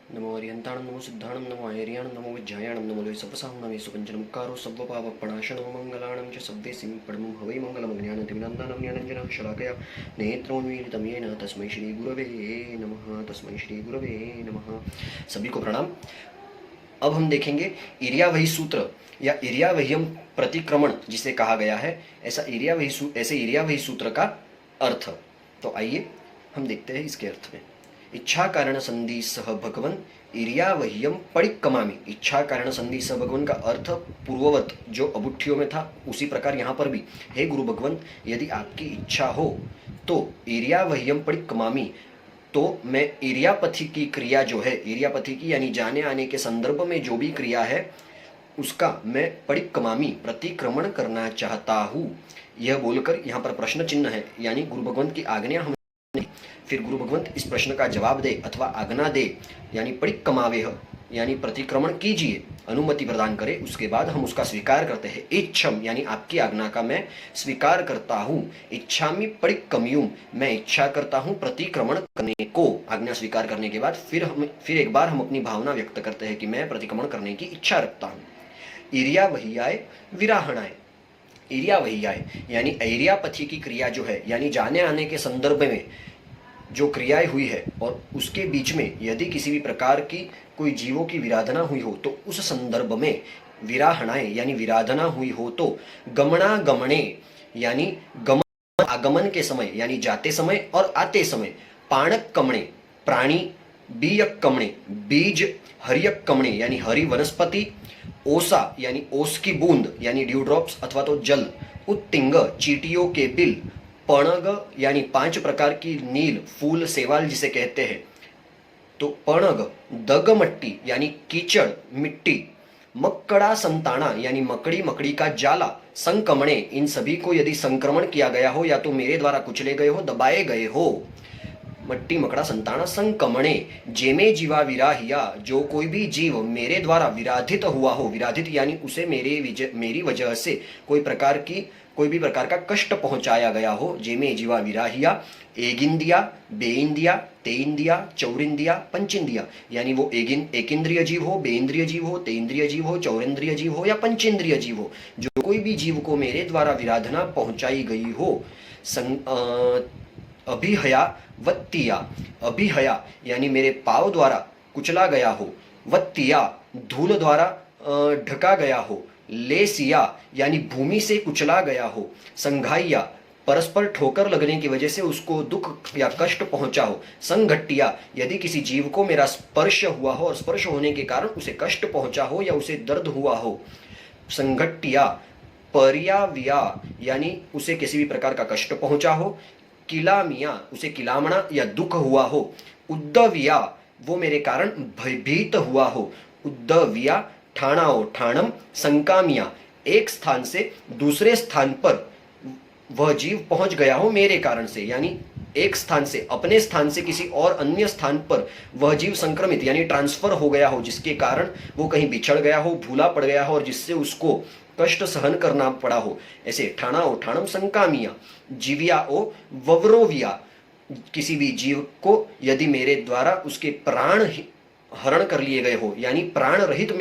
नमो हरिहंताणं नमो सिद्धाणं नमो आयर्याणं नमो विज्ञायाणं नमो लोहि सप्पसाहुणमे सुपञ्चनमुक्कारो सब्बपावपणाशनो मङ्गलाणं च सब्देसिं परमं हवै मङ्गलमज्ञानतिमिरन्दानं ज्ञानञ्जनं शलाकया नेत्रोन्मीलितं येन तस्मै श्रीगुरवे नमः। तस्मै श्रीगुरवे नमः। सभी को प्रणाम। अब हम देखेंगे इरियावही सूत्र या इरियावहियम प्रतिक्रमण जिसे कहा गया है, ऐसे इरियावही सूत्र का अर्थ। तो आइए हम देखते हैं इसके अर्थ में। इच्छा कारण संधि सह भगवन इरियावहियम पड़िक्कमामि। इच्छा कारण संधि सह भगवन का अर्थ पूर्ववत जो अबुट्ठियों में था उसी प्रकार यहाँ पर भी, हे गुरु भगवंत यदि आपकी इच्छा हो तो इरियावहियम पड़िक्कमामि, तो मैं इरियापथी की क्रिया जो है, इरियापथी की यानी जाने आने के संदर्भ में जो भी क्रिया है उसका मैं पड़िक्कमामि प्रतिक्रमण करना चाहता हूँ। यह बोलकर यहाँ पर प्रश्न चिन्ह है, यानी गुरु भगवंत की आज्ञा हम, फिर गुरु भगवंत इस प्रश्न का जवाब दे अथवा आज्ञा दे, यानी पड़िक्कमावेह यानी प्रतिक्रमण कीजिए, अनुमति प्रदान करे, उसके बाद हम उसका स्वीकार करते हैं। इच्छम यानी आपकी आज्ञा का मैं स्वीकार करता हूँ। इच्छामि पड़िक्कम्युम, मैं इच्छा करता हूँ प्रतिक्रमण करने को। आज्ञा स्वीकार करने के बाद फिर एक बार हम अपनी भावना व्यक्त करते हैं कि मैं प्रतिक्रमण करने की इच्छा रखता हूँ। इरियावहियाय विराहणाय, इरियावहियाय यानी इरियापथी की क्रिया जो है, यानी जाने आने के संदर्भ में जो क्रियाएं हुई है और उसके बीच में यदि किसी भी प्रकार की कोई जीवों की विराधना हुई हो तो उस संदर्भ में विराहणाएं यानी विराधना हुई हो तो गमनागमने यानी गमन आगमन के समय यानी जाते समय और आते समय, पाणक कमणे प्राणी, बीयक कमणे बीज, हरियक कमणे यानी हरि वनस्पति, ओसा यानी ओस की बूंद यानी ड्यू ड्रॉप्स अथवा तो जल, उत्तिंग चीटियों के बिल, पणग यानी 5 प्रकार की नील फूल सेवाल जिसे कहते हैं, तो पणग, दगमट्टी यानी कीचड़ मिट्टी, मक्कड़ा संताना यानी मकड़ी मकड़ी का जाला, संक्रमणे इन सभी को यदि संक्रमण किया गया हो या तो मेरे द्वारा कुचले गए हो, दबाए गए हो, मट्टी मकड़ा संताना संकमणे, जेमे जीवा विराहिया जो कोई भी जीव मेरे द्वारा विराधित हुआ हो, विराधित यानी उसे मेरी वजह से कोई भी प्रकार का कष्ट पहुंचाया गया हो, जेमे जीवा विराहिया, एगिंदिया, बेइंदिया, तेइंदिया, चौरिंदिया, पंचेंदिया यानी वो एक इंद्रिय जीव हो, बेइंद्रिय जीव हो, तेइंद्रिय जीव हो, चौरेंद्रिय जीव हो या पंचेंद्रिय जीव हो, जो कोई भी जीव को मेरे द्वारा विराधना पहुंचाई गई हो। अभिहया वत्तिया, अभिहया यानी मेरे पाव द्वारा कुचला गया हो, वत्तिया धूल द्वारा ढका गया हो, लेसिया यानी भूमि से कुचला गया हो, संघाइया परस्पर ठोकर लगने की वजह से उसको दुख या कष्ट पहुंचा हो, संघट्टिया यदि किसी जीव को मेरा स्पर्श हुआ हो और स्पर्श होने के कारण उसे कष्ट पहुंचा हो या उसे दर्द हुआ हो, संघट्टिया, पर्याव्या यानी उसे किसी भी प्रकार का कष्ट पहुंचा हो, किलामिया उसे किलामणा या दुख हुआ हो, उद्दविया वो मेरे कारण भयभीत हुआ हो, उद्दविया ठाणाओ ठाणम, संकामिया एक स्थान से दूसरे स्थान पर वह जीव पहुंच गया हो मेरे कारण से, यानी एक स्थान से अपने स्थान से किसी और अन्य स्थान पर वह जीव संक्रमित यानी ट्रांसफर हो गया हो, जिसके कारण वो कहीं बिछड़ गया हो, भूला पड़ गया हो और जिससे उसको कष्ट सहन करना पड़ा हो, ऐसे ठाणाओ ठाणम संकामिया, जीविया ओ ववरोविया किसी भी जीव को यदि मेरे द्वारा उसके प्राण हरण कर लिए गए हो, यानी प्राण रहित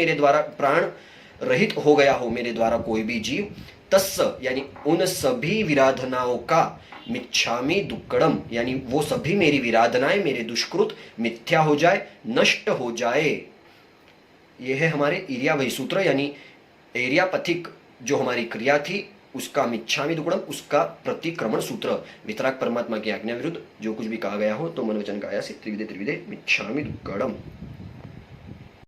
हो गया हो मेरे द्वारा कोई भी जीव, तस्स यानी उन सभी विराधनाओं का, मिच्छामि दुक्कड़म यानी वो सभी मेरी विराधनाएं मेरे दुष्कृत मिथ्या हो जाए, नष्ट हो जाए। यह है हमारे इरियावही सूत्र यानी एरियापथिक जो हमारी क्रिया थी उसका मिच्छामि दुक्कड़म, उसका प्रतिक्रमण सूत्र। वितराग परमात्मा की आज्ञा विरुद्ध जो कुछ भी कहा गया हो तो मनोवचन काया से त्रिविधे त्रिविधे मिच्छामि दुक्कड़म।